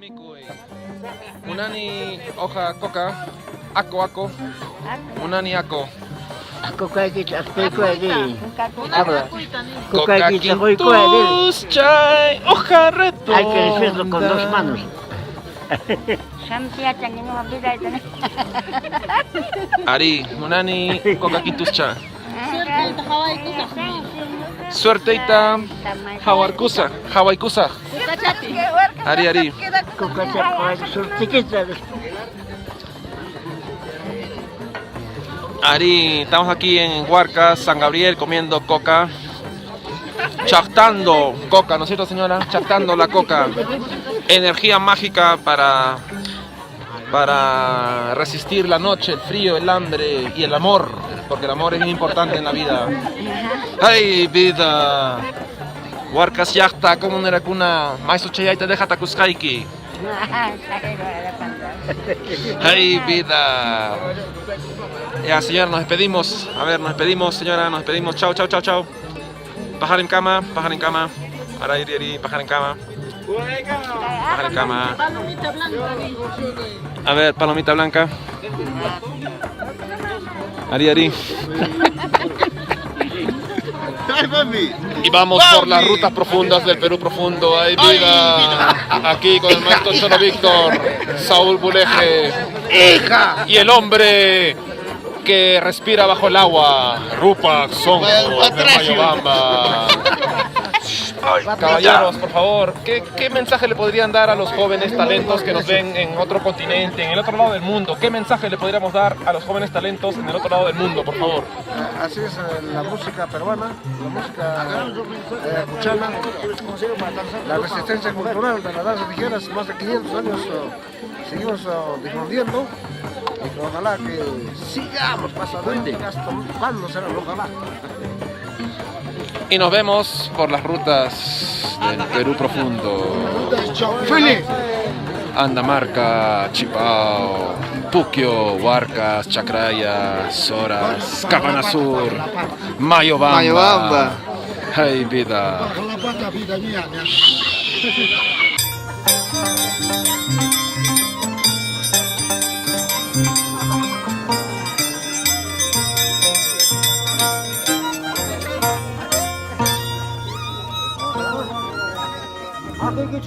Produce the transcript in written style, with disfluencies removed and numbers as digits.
Mikui. Unani hoja coca. Ako. Unani ako. Coca-Cola, Coca-Cola. Coca Coca-Cola. quintus chai. Hoja reto. Hay que decirlo con dos manos. Ari, unani coca quintus chai. Suerteita Hawaikusa. Ari. Coca-Cola, chiquita. Ari, estamos aquí en Huarcas, San Gabriel, comiendo coca. Chactando coca, ¿no es cierto, señora? Chactando la coca. Energía mágica para resistir la noche, el frío, el hambre y el amor. Porque el amor es muy importante en la vida. ¡Ay, vida! Huarcas yachta, como una racuna. Maiso chayaita deja takuskaiki. ¡Ay, vida! Ya, señora, nos despedimos. A ver, nos despedimos, señora, nos despedimos. Chao. Pajar en cama. Ahora ir, pajar en cama. Pajar en cama. A ver, palomita blanca. Ari. Y vamos por las rutas profundas del Perú profundo. ¡Ay, vida! Aquí con el maestro Cholo Víctor, Saúl Buleje. ¡Hija! Y el hombre que respira bajo el agua, Rupak Songo de Mayobamba. Caballeros, por favor, ¿qué mensaje le podrían dar a los jóvenes talentos que nos ven en otro continente, en el otro lado del mundo? ¿Qué mensaje le podríamos dar a los jóvenes talentos en el otro lado del mundo, por favor? Así es la música peruana, la música cuchana, la resistencia cultural de las danzas ligeras, más de 500 años seguimos difundiendo. Y ojalá que sigamos pasando hasta cuándo será, ojalá. Y nos vemos por las rutas del Perú profundo. Andamarca, Chipao, Puquio, Huarcas, Chacraya, Soras, Cabana Sur, Mayobamba. ¡Ay, vida! Hadi geç.